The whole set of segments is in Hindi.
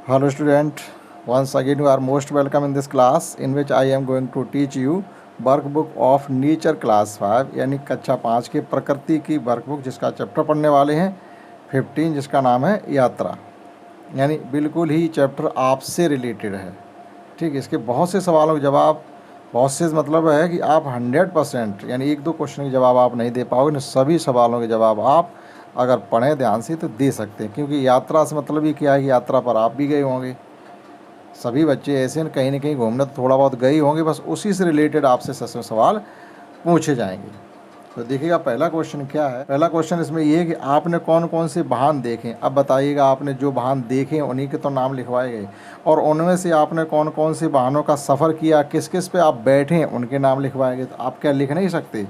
Hello student, once again you are most welcome in this class in which I am going to teach you workbook of nature class 5 यानी कक्षा 5 के प्रकृति की वर्कबुक जिसका चैप्टर पढ़ने वाले हैं 15 जिसका नाम है यात्रा। यानी बिल्कुल ही चैप्टर आपसे रिलेटेड है। ठीक, इसके बहुत से सवालों के जवाब, बहुत से मतलब है कि आप 100% यानी एक दो क्वेश्चन के जवाब आप नहीं दे पाओगे, सभी सवालों के जवाब आप अगर पढ़ें ध्यान से तो दे सकते हैं। क्योंकि यात्रा से मतलब ये क्या है कि यात्रा पर आप भी गए होंगे, सभी बच्चे ऐसे कहीं ना कहीं घूमने तो थोड़ा बहुत गए होंगे, बस उसी से रिलेटेड आपसे सवाल पूछे जाएंगे। तो देखिएगा पहला क्वेश्चन क्या है। पहला क्वेश्चन इसमें ये है कि आपने कौन कौन से वाहन देखे। अब बताइएगा आपने जो वाहन देखे उन्हीं के तो नाम लिखवाए गए, और उनमें से आपने कौन कौन से वाहनों का सफ़र किया, किस किस पे आप बैठे उनके नाम लिखवाए गए। तो आप क्या लिख नहीं सकते।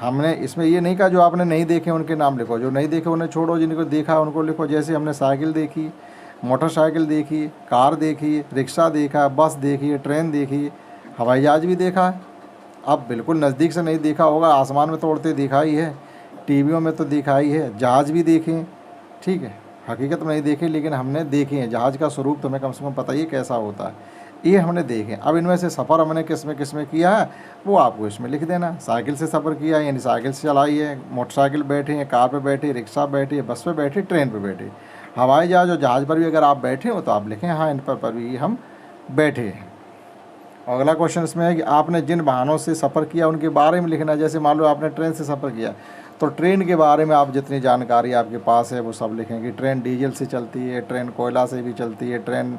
हमने इसमें ये नहीं कहा जो आपने नहीं देखे उनके नाम लिखो, जो नहीं देखे उन्हें छोड़ो, जिनको देखा उनको लिखो। जैसे हमने साइकिल देखी, मोटरसाइकिल देखी, कार देखी, रिक्शा देखा, बस देखी, ट्रेन देखी, हवाई जहाज़ भी देखा। अब बिल्कुल नज़दीक से नहीं देखा होगा, आसमान में तो उड़ते देखा ही है, टीवियों में तो देखा ही है, जहाज़ भी देखें। ठीक है, हकीकत में नहीं देखे लेकिन हमने देखे हैं। जहाज़ का स्वरूप तो हमें कम से कम पता ही कैसा होता है, ये हमने देखे। अब इनमें से सफ़र हमने किस में किया है वो आपको इसमें लिख देना। साइकिल से सफ़र किया है यानी साइकिल से चलाई है, मोटरसाइकिल बैठे हैं, कार पे बैठे, रिक्शा बैठे, बस पे बैठे, ट्रेन पे बैठे, हवाई जहाज़ और जहाज़ पर भी अगर आप बैठे हो तो आप लिखें हाँ इन पर भी हम बैठे हैं। अगला क्वेश्चन इसमें है कि आपने जिन वाहनों से सफ़र किया उनके बारे में लिखना है। जैसे मान लो आपने ट्रेन से सफ़र किया तो ट्रेन के बारे में आप जितनी जानकारी आपके पास है वो सब लिखेंगे। ट्रेन डीजल से चलती है, ट्रेन कोयला से भी चलती है, ट्रेन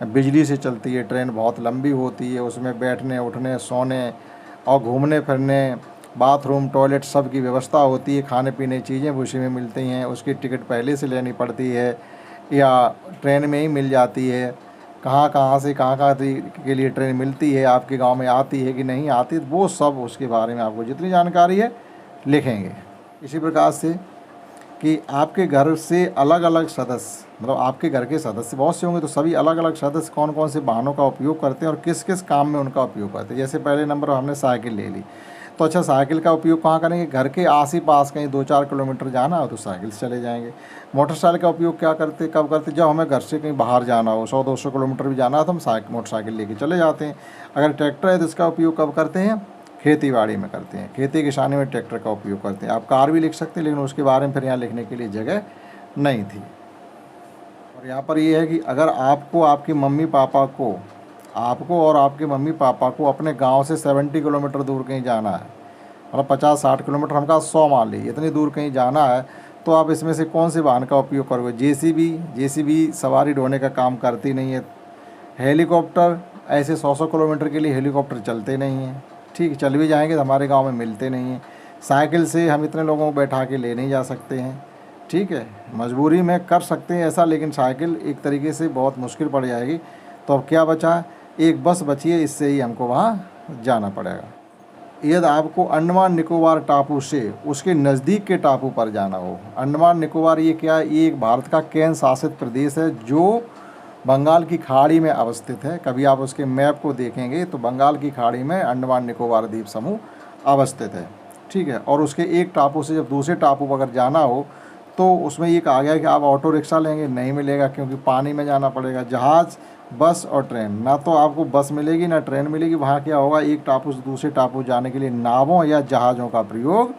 बिजली से चलती है, ट्रेन बहुत लंबी होती है, उसमें बैठने उठने सोने और घूमने फिरने, बाथरूम टॉयलेट सब की व्यवस्था होती है, खाने पीने की चीज़ें भी उसी में मिलती हैं, उसकी टिकट पहले से लेनी पड़ती है या ट्रेन में ही मिल जाती है, कहाँ से कहाँ के लिए ट्रेन मिलती है, आपके गांव में आती है कि नहीं आती, वो सब उसके बारे में आपको जितनी जानकारी है लिखेंगे। इसी प्रकार से कि आपके घर से अलग अलग सदस्य, मतलब आपके घर के सदस्य बहुत से होंगे तो सभी अलग अलग सदस्य कौन कौन से वाहनों का उपयोग करते हैं और किस किस काम में उनका उपयोग करते हैं। जैसे पहले नंबर हमने साइकिल ले ली, तो अच्छा साइकिल का उपयोग कहाँ करेंगे, घर के आस ही पास कहीं 2-4 किलोमीटर जाना हो तो साइकिल से चले जाएंगे। मोटरसाइकिल का उपयोग क्या करते, कब करते, जब हमें घर से कहीं बाहर जाना हो, 100-200 किलोमीटर भी जाना हो तो हम मोटरसाइकिल लेके चले जाते हैं। अगर ट्रैक्टर है तो इसका उपयोग कब करते हैं, खेती बाड़ी में करते हैं, खेती किसानी में ट्रैक्टर का उपयोग करते हैं। आप कार भी लिख सकते हैं लेकिन उसके बारे में फिर यहाँ लिखने के लिए जगह नहीं थी। और यहाँ पर ये है कि अगर आपको आपके मम्मी पापा को, आपको और आपके मम्मी पापा को अपने गांव से 70 किलोमीटर दूर कहीं जाना है, मतलब 50-60 किलोमीटर, हमका 100 मान लीजिए, इतनी दूर कहीं जाना है, तो आप इसमें से कौन से वाहन का उपयोग करोगे। जेसीबी सवारी ढोने का काम करती नहीं है। हेलीकॉप्टर, ऐसे 100 किलोमीटर के लिए हेलीकॉप्टर चलते नहीं हैं। ठीक, चल भी जाएंगे तो हमारे गांव में मिलते नहीं हैं। साइकिल से हम इतने लोगों को बैठा के ले नहीं जा सकते हैं। ठीक है, मजबूरी में कर सकते हैं ऐसा, लेकिन साइकिल एक तरीके से बहुत मुश्किल पड़ जाएगी। तो अब क्या बचा, एक बस बची है, इससे ही हमको वहाँ जाना पड़ेगा। यदि आपको अंडमान निकोबार टापू से उसके नज़दीक के टापू पर जाना हो, अंडमान निकोबार ये क्या है, ये एक भारत का केंद्र शासित प्रदेश है जो बंगाल की खाड़ी में अवस्थित है। कभी आप उसके मैप को देखेंगे तो बंगाल की खाड़ी में अंडमान निकोबार द्वीप समूह अवस्थित है। ठीक है, और उसके एक टापू से जब दूसरे टापू पर अगर जाना हो तो उसमें ये कहा गया है कि आप ऑटो रिक्शा लेंगे, नहीं मिलेगा क्योंकि पानी में जाना पड़ेगा। जहाज़, बस और ट्रेन, ना तो आपको बस मिलेगी ना ट्रेन मिलेगी। वहाँ क्या होगा, एक टापू से दूसरे टापू जाने के लिए नावों या जहाज़ों का प्रयोग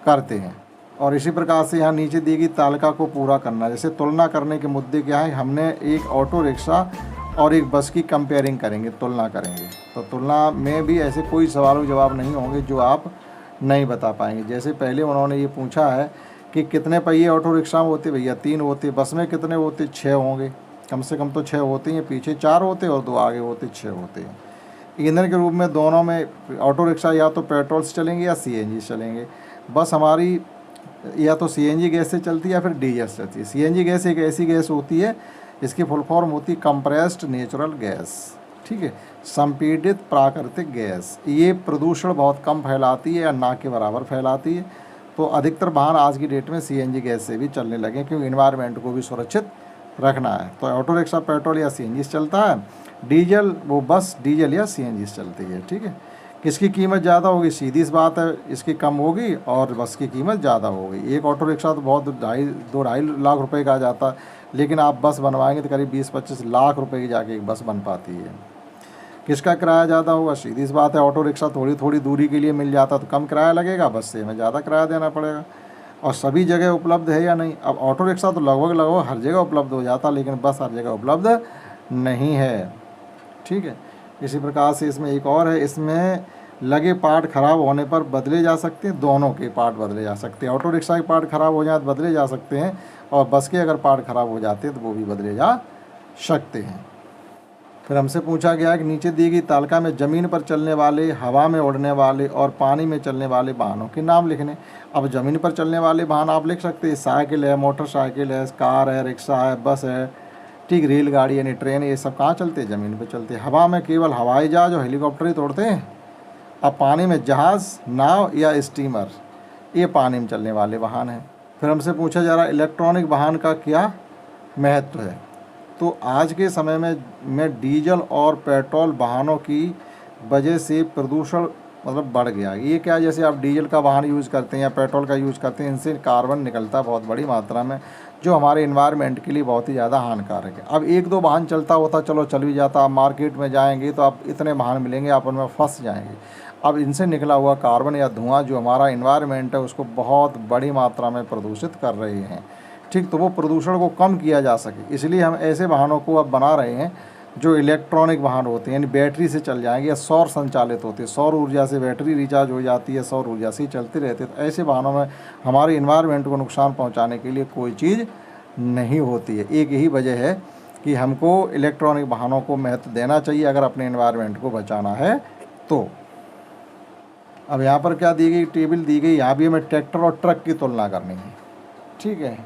करते हैं। और इसी प्रकार से यहाँ नीचे दी गई तालिका को पूरा करना। जैसे तुलना करने के मुद्दे क्या है, हमने एक ऑटो रिक्शा और एक बस की कंपेयरिंग करेंगे, तुलना करेंगे। तो तुलना में भी ऐसे कोई सवालों के जवाब नहीं होंगे जो आप नहीं बता पाएंगे। जैसे पहले उन्होंने ये पूछा है कि कितने पहिए ऑटो रिक्शा में होते, भैया 3 होते, बस में कितने होते, 6 होंगे, कम से कम तो 6 होते हैं, पीछे 4 होते और 2 आगे होते, 6 होते हैं। ईंधन के रूप में दोनों में ऑटो रिक्शा या तो पेट्रोल से चलेंगे या सीएनजी से चलेंगे। बस हमारी या तो सीएनजी गैस से चलती है या फिर डीजल से चलती है। सीएनजी गैस एक ऐसी गैस होती है, इसकी फुल फॉर्म होती है कंप्रेस्ड नेचुरल गैस। ठीक है, संपीड़ित प्राकृतिक गैस। ये प्रदूषण बहुत कम फैलाती है या ना के बराबर फैलाती है। तो अधिकतर वाहन आज की डेट में सीएनजी गैस से भी चलने लगे क्योंकि इन्वायरमेंट को भी सुरक्षित रखना है। तो ऑटो रिक्शा पेट्रोल या सीएनजी से चलता है, डीजल वो बस डीजल या सीएनजी से चलती है। ठीक है, किसकी कीमत ज़्यादा होगी? सीधी सी बात है, इसकी कम होगी और बस की कीमत ज़्यादा होगी। एक ऑटो रिक्शा तो बहुत 2-2.5 लाख रुपए का आ जाता है, लेकिन आप बस बनवाएंगे तो करीब 20-25 लाख रुपए की जाके एक बस बन पाती है। किसका किराया ज़्यादा होगा? सीधी सी बात है, ऑटो रिक्शा थोड़ी थोड़ी दूरी के लिए मिल जाता तो कम किराया लगेगा, बस से हमें ज़्यादा किराया देना पड़ेगा। और सभी जगह उपलब्ध है या नहीं? अब ऑटो रिक्शा तो लगभग हर जगह उपलब्ध हो जाता, लेकिन बस हर जगह उपलब्ध नहीं है। ठीक है, इसी प्रकार से इसमें एक और है, इसमें लगे पार्ट खराब होने पर बदले जा सकते हैं, दोनों के पार्ट बदले जा सकते हैं। ऑटो रिक्शा के पार्ट खराब हो जाए तो बदले जा सकते हैं, और बस के अगर पार्ट खराब हो जाते हैं तो वो भी बदले जा सकते हैं। फिर हमसे पूछा गया कि नीचे दी गई तालिका में ज़मीन पर चलने वाले, हवा में उड़ने वाले और पानी में चलने वाले वाहनों के नाम लिखने। अब ज़मीन पर चलने वाले वाहन आप लिख सकते हैं, साइकिल है, मोटरसाइकिल है, कार है, रिक्शा है, बस है, ठीक, रेलगाड़ी यानी ट्रेन, ये सब कहाँ चलते हैं? ज़मीन पर चलते हैं। हवा में केवल हवाई जहाज और हेलीकॉप्टर ही तोड़ते हैं। अब पानी में जहाज़, नाव या स्टीमर, ये पानी में चलने वाले वाहन हैं। फिर हमसे पूछा जा रहा है इलेक्ट्रॉनिक वाहन का क्या महत्व है। तो आज के समय में डीजल और पेट्रोल वाहनों की वजह से प्रदूषण मतलब बढ़ गया। ये क्या, जैसे आप डीजल का वाहन यूज़ करते हैं या पेट्रोल का यूज़ करते हैं, इनसे कार्बन निकलता है बहुत बड़ी मात्रा में, जो हमारे इन्वायरमेंट के लिए बहुत ही ज़्यादा हानिकारक है। अब एक दो वाहन चलता होता चलो चल भी जाता, आप मार्केट में जाएंगे तो आप इतने वाहन मिलेंगे, आप उनमें फंस जाएंगे। अब इनसे निकला हुआ कार्बन या धुआं जो हमारा इन्वायरमेंट है उसको बहुत बड़ी मात्रा में प्रदूषित कर रहे हैं। ठीक, तो वो प्रदूषण को कम किया जा सके इसलिए हम ऐसे वाहनों को अब बना रहे हैं जो इलेक्ट्रॉनिक वाहन होते हैं, यानी बैटरी से चल जाएंगे या सौर संचालित होते हैं। सौर ऊर्जा से बैटरी रिचार्ज हो जाती है, सौर ऊर्जा से ही चलते रहते हैं। तो ऐसे वाहनों में हमारे इन्वायरमेंट को नुकसान पहुंचाने के लिए कोई चीज़ नहीं होती है। एक यही वजह है कि हमको इलेक्ट्रॉनिक वाहनों को महत्व देना चाहिए अगर अपने इन्वायरमेंट को बचाना है तो। अब यहाँ पर क्या दी गई, टेबल दी गई, यहाँ भी हमें ट्रैक्टर और ट्रक की तुलना करनी है। ठीक है,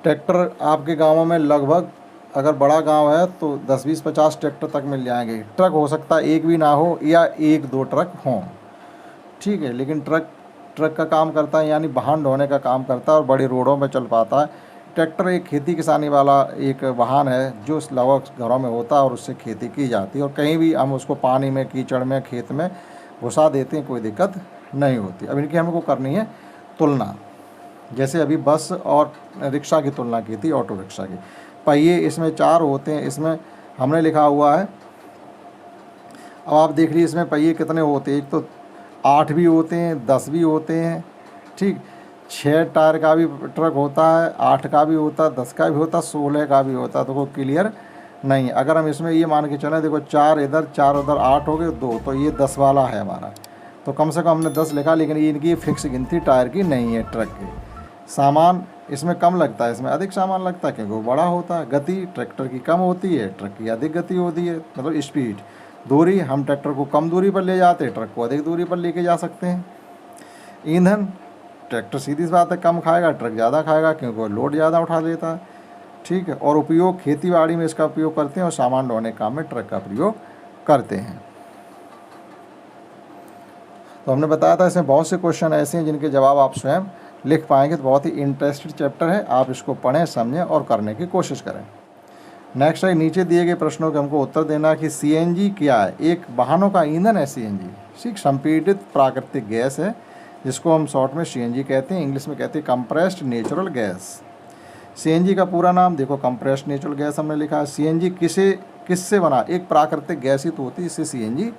ट्रैक्टर आपके गाँवों में लगभग, अगर बड़ा गांव है तो 10-20-50 ट्रैक्टर तक मिल जाएंगे। ट्रक हो सकता है एक भी ना हो या एक दो ट्रक हों। ठीक है, लेकिन ट्रक का काम करता है, यानी वाहन ढोने का काम करता है और बड़ी रोडों में चल पाता है। ट्रैक्टर एक खेती किसानी वाला एक वाहन है जो लगभग घरों में होता है और उससे खेती की जाती है, और कहीं भी हम उसको पानी में, कीचड़ में, खेत में घुसा देते हैं, कोई दिक्कत नहीं होती। अब इनकी हमको करनी है तुलना, जैसे अभी बस और रिक्शा की तुलना की थी, ऑटो रिक्शा की। पहिए इसमें 4 होते हैं, इसमें हमने लिखा हुआ है। अब आप देख लीजिए इसमें पहिए कितने होते हैं, एक तो 8 भी होते हैं, 10 भी होते हैं। ठीक, 6 टायर का भी ट्रक होता है, 8 का भी होता है, 10 का भी होता है, 16 का भी होता है। तो वो क्लियर नहीं। अगर हम इसमें ये मान के चलें, देखो 4 इधर 4 उधर, 8 हो गए 2, तो ये 10 वाला है हमारा। तो कम से कम हमने 10 लिखा, लेकिन ये इनकी फिक्स गिनती टायर की नहीं है। ट्रक की सामान इसमें कम लगता है, इसमें अधिक सामान लगता है क्योंकि वो बड़ा होता है। गति ट्रैक्टर की कम होती है, ट्रक की अधिक गति होती है, मतलब स्पीड। दूरी, हम ट्रैक्टर को कम दूरी पर ले जाते हैं, ट्रक को अधिक दूरी पर लेके जा सकते हैं। ईंधन, ट्रैक्टर सीधी सी बात है कम खाएगा, ट्रक ज़्यादा खाएगा क्योंकि वो लोड ज़्यादा उठा लेता है। ठीक है, और उपयोग, खेती बाड़ी में इसका उपयोग करते हैं और सामान ढोने के काम में ट्रक का प्रयोग करते हैं। तो हमने बताया था इसमें बहुत से क्वेश्चन ऐसे हैं जिनके जवाब आप स्वयं लिख पाएंगे। तो बहुत ही इंटरेस्टेड चैप्टर है, आप इसको पढ़ें, समझें और करने की कोशिश करें। नेक्स्ट है, नीचे दिए गए प्रश्नों के हमको उत्तर देना कि सीएनजी क्या है। एक वाहनों का ईंधन है सीएनजी, ठीक, संपीड़ित प्राकृतिक गैस है जिसको हम शॉर्ट में सीएनजी कहते हैं, इंग्लिश में कहते हैं कंप्रेस्ड नेचुरल गैस। सीएनजी का पूरा नाम देखो, कंप्रेस्ड नेचुरल गैस हमने लिखा है। सीएनजी किससे बना, एक प्राकृतिक गैस ही तो होती है, इससे सीएनजी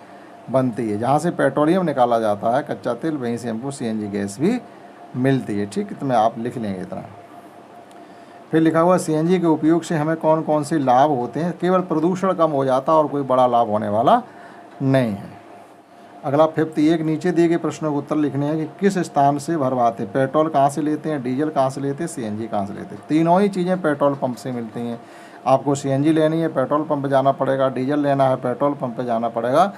बनती है। जहाँ से पेट्रोलियम निकाला जाता है कच्चा तेल, वहीं से हमको सीएनजी गैस भी मिलती है। ठीक, तो मैं आप लिख लेंगे इतना। फिर लिखा हुआ सीएनजी के उपयोग से हमें कौन कौन से लाभ होते हैं। केवल प्रदूषण कम हो जाता है और कोई बड़ा लाभ होने वाला नहीं है। अगला 5th, एक नीचे दिए गए प्रश्नों के उत्तर लिखने हैं कि किस स्थान से भरवाते हैं। पेट्रोल कहाँ से लेते हैं, डीजल कहाँ से लेते हैं, सीएनजी कहाँ से लेते हैं। तीनों ही चीज़ें पेट्रोल पंप से मिलती हैं। आपको सीएनजी लेनी है पेट्रोल पंप पर जाना पड़ेगा, डीजल लेना है पेट्रोल पंप पर जाना पड़ेगा,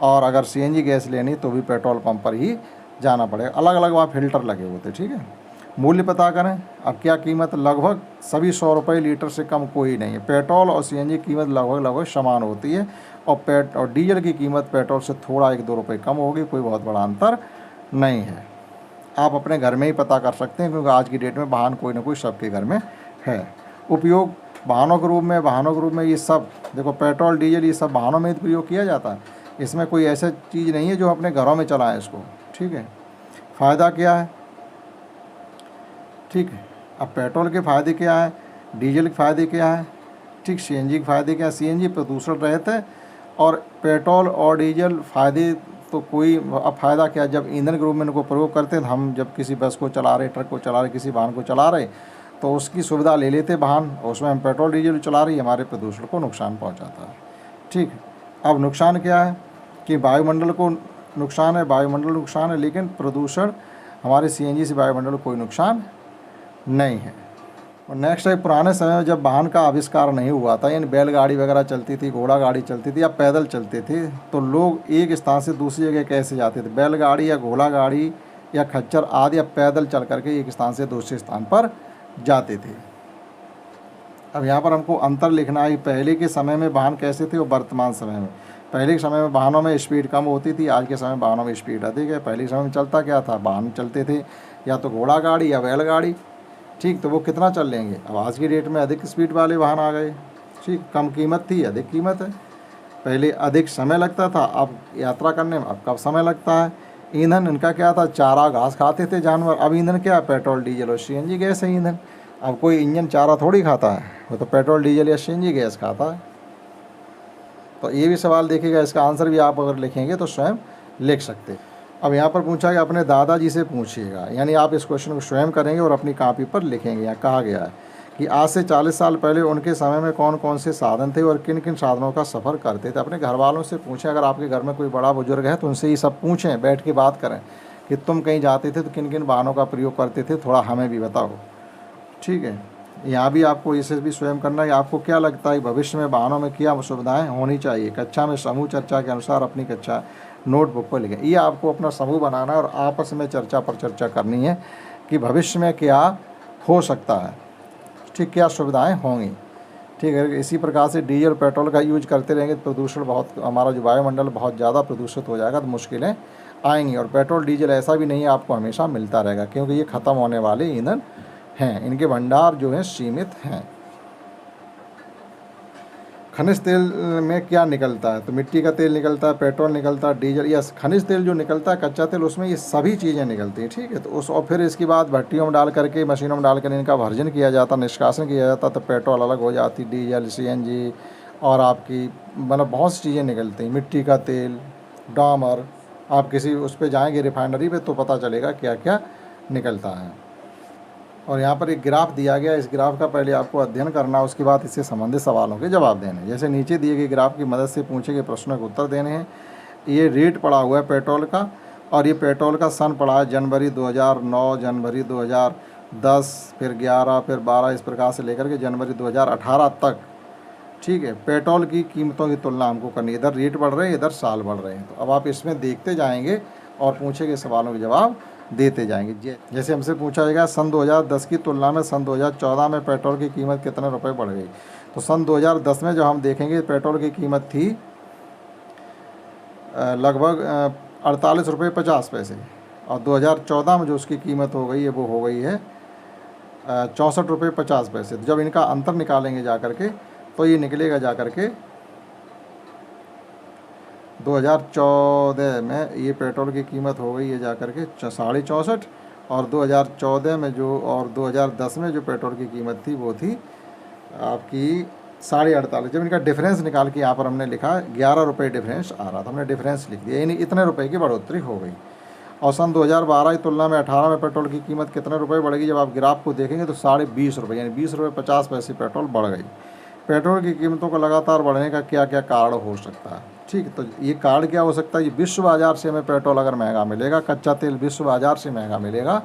और अगर सीएनजी गैस लेनी तो भी पेट्रोल पंप पर ही जाना पड़ेगा। अलग अलग वहाँ फिल्टर लगे होते। ठीक है, मूल्य पता करें। अब क्या कीमत, लगभग सभी 100 रुपये लीटर से कम कोई नहीं है। पेट्रोल और सीएनजी की कीमत लगभग समान होती है, और डीजल की कीमत पेट्रोल से थोड़ा 1-2 रुपये कम होगी, कोई बहुत बड़ा अंतर नहीं है। आप अपने घर में ही पता कर सकते हैं क्योंकि आज की डेट में वाहन कोई ना कोई सबके घर में है। उपयोग वाहनों के रूप में ये सब देखो, पेट्रोल डीजल ये सब वाहनों में प्रयोग किया जाता है। इसमें कोई ऐसा चीज़ नहीं है जो अपने घरों में चलाएं इसको, ठीक है। फ़ायदा क्या है, ठीक है। अब पेट्रोल के फ़ायदे क्या है, डीजल के फ़ायदे क्या है, ठीक। सीएनजी के फ़ायदे क्या है, सीएनजी प्रदूषण रहित है और पेट्रोल और डीजल फ़ायदे तो कोई, अब फ़ायदा क्या, जब ईंधन के रूप में इनको प्रयोग करते हैं, हम जब किसी बस को चला रहे, ट्रक को चला रहे, किसी वाहन को चला रहे तो उसकी सुविधा ले लेते वाहन, और उसमें हम पेट्रोल डीजल चला रही, हमारे प्रदूषण को नुकसान पहुंचाता है, ठीक। अब नुकसान क्या है कि वायुमंडल को नुकसान है, वायुमंडल नुकसान है, लेकिन प्रदूषण हमारे सीएनजी से वायुमंडल को कोई नुकसान नहीं है। और नेक्स्ट है, पुराने समय में जब वाहन का आविष्कार नहीं हुआ था, यानी बैलगाड़ी वगैरह चलती थी, घोड़ा गाड़ी चलती थी या पैदल चलते थे, तो लोग एक स्थान से दूसरी जगह कैसे जाते थे, बैलगाड़ी या घोड़ा गाड़ी या खच्चर आदि या पैदल चल करके एक स्थान से दूसरे स्थान पर जाते थे। अब यहाँ पर हमको अंतर लिखना है, पहले के समय में वाहन कैसे थे और वर्तमान समय में। पहले के समय में वाहनों में स्पीड कम होती थी, आज के समय में वाहनों में स्पीड अधिक है। पहले के समय में चलता क्या था, वाहन चलते थे या तो घोड़ा गाड़ी या बैलगाड़ी, ठीक, तो वो कितना चल लेंगे। अब आज की डेट में अधिक स्पीड वाले वाहन आ गए, ठीक, कम कीमत थी, अधिक कीमत है। पहले अधिक समय लगता था, अब यात्रा करने में अब कम समय लगता है। ईंधन इनका क्या था, चारा घास खाते थे जानवर, अब ईंधन क्या है, पेट्रोल डीजल और सीएनजी गैस है ईंधन। अब कोई इंजन चारा थोड़ी खाता है, वो तो पेट्रोल डीजल या सीएनजी गैस खाता है। तो ये भी सवाल देखिएगा, इसका आंसर भी आप अगर लिखेंगे तो स्वयं लिख सकते। अब यहाँ पर पूछा कि अपने दादाजी से पूछिएगा, यानी आप इस क्वेश्चन को स्वयं करेंगे और अपनी कॉपी पर लिखेंगे। यहाँ कहा गया है कि आज से 40 साल पहले उनके समय में कौन कौन से साधन थे और किन किन साधनों का सफ़र करते थे। अपने घर वालों से पूछें, अगर आपके घर में कोई बड़ा बुजुर्ग है तो उनसे ये सब पूछें, बैठ के बात करें कि तुम कहीं जाते थे तो किन किन वाहनों का प्रयोग करते थे, थोड़ा हमें भी बताओ, ठीक है। यहाँ भी आपको इसे भी स्वयं करना है। आपको क्या लगता है भविष्य में वाहनों में क्या सुविधाएं होनी चाहिए। कक्षा में समूह चर्चा के अनुसार अपनी कक्षा नोटबुक पर लिखें। ये आपको अपना समूह बनाना है और आपस में चर्चा पर चर्चा करनी है कि भविष्य में क्या हो सकता है, ठीक, क्या सुविधाएं होंगी, ठीक है। इसी प्रकार से डीजल पेट्रोल का यूज करते रहेंगे तो प्रदूषण बहुत, हमारा जो वायुमंडल बहुत ज़्यादा प्रदूषित हो जाएगा, तो मुश्किलें आएंगी। और पेट्रोल डीजल ऐसा भी नहीं है आपको हमेशा मिलता रहेगा, क्योंकि ये ख़त्म होने वाले ईंधन हैं, इनके भंडार जो हैं सीमित हैं। खनिज तेल में क्या निकलता है, तो मिट्टी का तेल निकलता है, पेट्रोल निकलता है, डीजल या खनिज तेल जो निकलता है, कच्चा तेल, उसमें ये सभी चीज़ें निकलती हैं, ठीक है। तो उस और फिर इसके बाद भट्टियों में डाल करके, मशीनों में डाल कर इनका भर्जन किया जाता, निष्कासन किया जाता, तो पेट्रोल अलग हो जाती, डीजल, सीएनजी और आपकी मतलब बहुत सी चीज़ें निकलती हैं। मिट्टी का तेल, डामर, आप किसी उस पर जाएंगे रिफाइनरी पे तो पता चलेगा क्या क्या निकलता है। और यहाँ पर एक ग्राफ दिया गया, इस ग्राफ का पहले आपको अध्ययन करना, उसके बाद इससे संबंधित सवालों के जवाब देने। जैसे नीचे दिए गए ग्राफ की मदद से पूछे गए प्रश्नों के उत्तर देने हैं। ये रेट पड़ा हुआ है पेट्रोल का, और ये पेट्रोल का सन पड़ा है जनवरी 2009, जनवरी 2010, फिर 11, फिर 12, इस प्रकार से लेकर के जनवरी 2018 तक, ठीक है। पेट्रोल की कीमतों की तुलना हमको करनी है, इधर रेट बढ़ रहे हैं, इधर साल बढ़ रहे हैं। तो अब आप इसमें देखते जाएंगे और पूछे गए सवालों के जवाब देते जाएंगे। जैसे हमसे पूछा जाएगा सन 2010 की तुलना में सन 2014 में पेट्रोल की कीमत कितने रुपए बढ़ गई, तो सन 2010 में जो हम देखेंगे पेट्रोल की कीमत थी लगभग 48 रुपये 50 पैसे, और 2014 में जो उसकी कीमत हो गई है वो हो गई है 64 रुपये 50 पैसे। तो जब इनका अंतर निकालेंगे जा करके तो ये निकलेगा जा करके 2014 में ये पेट्रोल की कीमत हो गई है जा करके 64.5, और 2014 में जो, और 2010 में जो पेट्रोल की कीमत थी वो थी आपकी 48.5। जब इनका डिफरेंस निकाल के यहाँ पर हमने लिखा 11 रुपये डिफरेंस आ रहा था, हमने डिफरेंस लिख दिया, यानी इतने रुपए की बढ़ोतरी हो गई। और सन 2012 की तुलना में 18 में पेट्रोल की कीमत कितने रुपए बढ़ेगी, जब आप ग्राफ को देखेंगे तो 20.5 रुपये, यानी 20 रुपये 50 पैसे पेट्रोल बढ़ गई। पेट्रोल की कीमतों को लगातार बढ़ने का क्या क्या कारण हो सकता है, ठीक। तो ये कारण क्या हो सकता है, ये विश्व बाज़ार से हमें पेट्रोल अगर महंगा मिलेगा, कच्चा तेल विश्व बाज़ार से महंगा मिलेगा,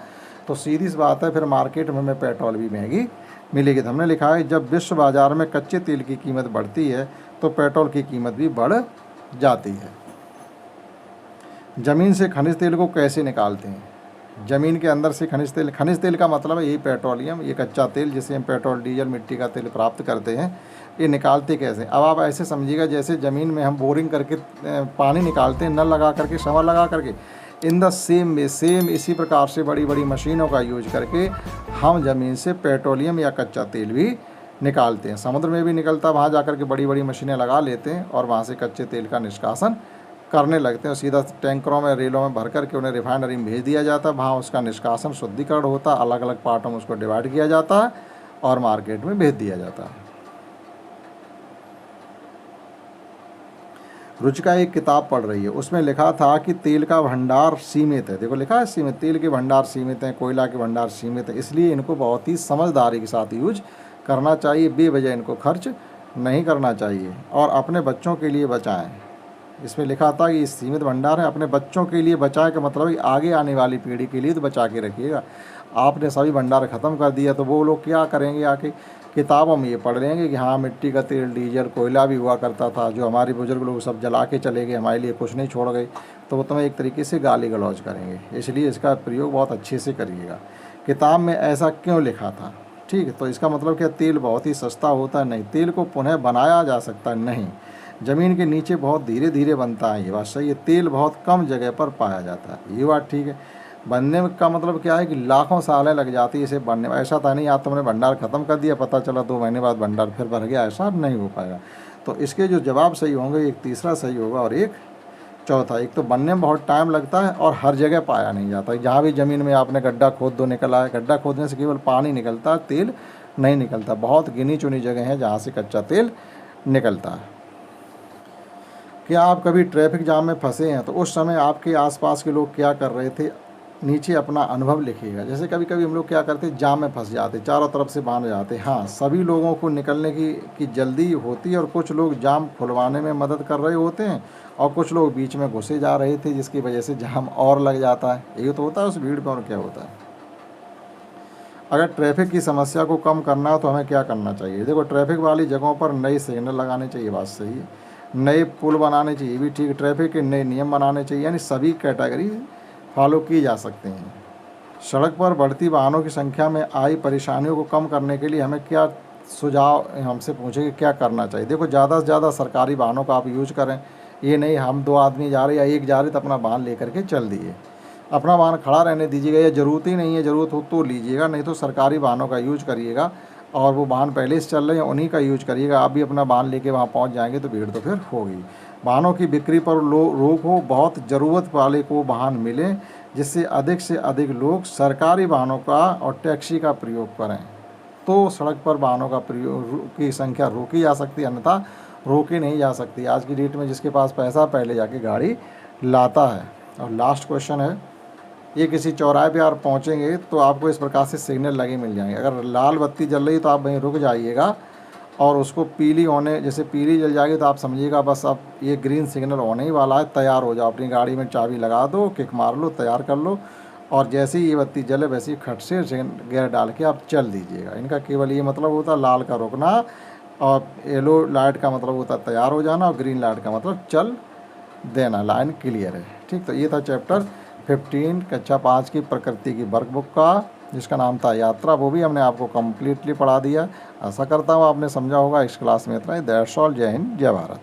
तो सीधी सी बात है फिर मार्केट में हमें पेट्रोल भी महंगी मिलेगी। तो हमने लिखा है जब विश्व बाज़ार में कच्चे तेल की कीमत बढ़ती है तो पेट्रोल की कीमत भी बढ़ जाती है। ज़मीन से खनिज तेल को कैसे निकालते हैं, ज़मीन के अंदर से खनिज तेल का मतलब है यही पेट्रोलियम, ये कच्चा तेल जिसे हम पेट्रोल, डीजल, मिट्टी का तेल प्राप्त करते हैं, ये निकालते कैसे। अब आप ऐसे समझिएगा जैसे ज़मीन में हम बोरिंग करके पानी निकालते हैं, नल लगा करके, समर लगा करके, in the same way, same इसी प्रकार से बड़ी बड़ी मशीनों का यूज करके हम ज़मीन से पेट्रोलियम या कच्चा तेल भी निकालते हैं। समुद्र में भी निकलता, वहाँ जा कर के बड़ी बड़ी मशीनें लगा लेते हैं और वहाँ से कच्चे तेल का निष्कासन करने लगते हैं, सीधा टैंकरों में रेलों में भर कर के उन्हें रिफाइनरी में भेज दिया जाता है। वहाँ उसका निष्कासन शुद्धिकरण होता है, अलग अलग पार्टों में उसको डिवाइड किया जाता है और मार्केट में भेज दिया जाता है। रुचिका एक किताब पढ़ रही है, उसमें लिखा था कि तेल का भंडार सीमित है। देखो लिखा है सीमित, तेल के भंडार सीमित हैं, कोयला के भंडार सीमित है, इसलिए इनको बहुत ही समझदारी के साथ यूज करना चाहिए, बेवजह इनको खर्च नहीं करना चाहिए और अपने बच्चों के लिए बचाएं। इसमें लिखा था कि सीमित भंडार है, अपने बच्चों के लिए बचाएं का मतलब आगे आने वाली पीढ़ी के लिए तो बचा के रखिएगा। आपने सभी भंडार ख़त्म कर दिया तो वो लोग क्या करेंगे, आके किताबों में ये पढ़ लेंगे कि हाँ मिट्टी का तेल, डीजल, कोयला भी हुआ करता था, जो हमारे बुजुर्ग लोग सब जला के चले गए, हमारे लिए कुछ नहीं छोड़ गए, तो वो तुम्हें एक तरीके से गाली गलौज करेंगे। इसलिए इसका प्रयोग बहुत अच्छे से करिएगा। किताब में ऐसा क्यों लिखा था, ठीक है, तो इसका मतलब क्या तेल बहुत ही सस्ता होता है? नहीं, तेल को पुनः बनाया जा सकता है, नहीं, ज़मीन के नीचे बहुत धीरे धीरे बनता है, ये बात सही है। तेल बहुत कम जगह पर पाया जाता है, ये बात ठीक है। बनने का मतलब क्या है कि लाखों सालें लग जाती है इसे बनने में। ऐसा था नहीं आज तुमने भंडार ख़त्म कर दिया, पता चला 2 महीने बाद भंडार फिर भर गया, ऐसा नहीं हो पाएगा। तो इसके जो जवाब सही होंगे, एक तीसरा सही होगा और एक चौथा। एक तो बनने में बहुत टाइम लगता है और हर जगह पाया नहीं जाता। जहाँ भी ज़मीन में आपने गड्ढा खोद दो, निकल आए, गड्ढा खोदने से केवल पानी निकलता है, तेल नहीं निकलता। बहुत गिनी चुनी जगह हैं जहाँ से कच्चा तेल निकलता है। क्या आप कभी ट्रैफिक जाम में फंसे हैं? तो उस समय आपके आसपास के लोग क्या कर रहे थे, नीचे अपना अनुभव लिखिएगा। जैसे कभी कभी हम लोग क्या करते, जाम में फंस जाते, चारों तरफ से बांध जाते। हाँ, सभी लोगों को निकलने की जल्दी होती है और कुछ लोग जाम खुलवाने में मदद कर रहे होते हैं और कुछ लोग बीच में घुसे जा रहे थे, जिसकी वजह से जाम और लग जाता है। ये तो होता है उस भीड़ में। और क्या होता है, अगर ट्रैफिक की समस्या को कम करना है तो हमें क्या करना चाहिए? देखो, ट्रैफिक वाली जगहों पर नए सिग्नल लगाने चाहिए, बात सही है। नए पुल बनाने चाहिए, भी ठीक। ट्रैफिक के नए नियम बनाने चाहिए, यानी सभी कैटेगरी फॉलो की जा सकते हैं। सड़क पर बढ़ती वाहनों की संख्या में आई परेशानियों को कम करने के लिए हमें क्या सुझाव, हमसे पूछे कि क्या करना चाहिए? देखो, ज़्यादा से ज़्यादा सरकारी वाहनों का आप यूज करें। ये नहीं हम 2 आदमी जा रहे या एक जा रहे तो अपना वाहन लेकर के चल दिए, अपना वाहन खड़ा रहने दीजिएगा। या ज़रूरत ही नहीं है, ज़रूरत हो तो लीजिएगा, नहीं तो सरकारी वाहनों का यूज करिएगा। और वो वाहन पहले से चल रहे हैं उन्हीं का यूज करिएगा। आप भी अपना वाहन लेके वहाँ पहुँच जाएंगे तो भीड़ तो फिर होगी। वाहनों की बिक्री पर रोक हो, बहुत ज़रूरत वाले को वाहन मिले, जिससे अधिक से अधिक लोग सरकारी वाहनों का और टैक्सी का प्रयोग करें, तो सड़क पर वाहनों का प्रयोग की संख्या रोकी जा सकती है, अन्यथा रोकी नहीं जा सकती। आज की डेट में जिसके पास पैसा पहले जाके गाड़ी लाता है। और लास्ट क्वेश्चन है, ये किसी चौराहे पे आप पहुँचेंगे तो आपको इस प्रकार से सिग्नल लगे मिल जाएंगे। अगर लाल बत्ती जल रही तो आप वहीं रुक जाइएगा और उसको पीली होने, जैसे पीली जल जाएगी तो आप समझिएगा बस अब ये ग्रीन सिग्नल होने ही वाला है, तैयार हो जाओ। अपनी गाड़ी में चाबी लगा दो, किक मार लो, तैयार कर लो और जैसे ही ये बत्ती जले वैसे ही खट से गियर डाल के आप चल दीजिएगा। इनका केवल ये मतलब होता है लाल का रुकना और येलो लाइट का मतलब होता है तैयार हो जाना और ग्रीन लाइट का मतलब चल देना, लाइन क्लियर है। ठीक, तो ये था चैप्टर 15 कक्षा 5 की प्रकृति की वर्कबुक का, जिसका नाम था यात्रा। वो भी हमने आपको कम्प्लीटली पढ़ा दिया। आशा करता हूँ आपने समझा होगा। इस क्लास में इतना ही। That's all. जय हिंद, जय भारत।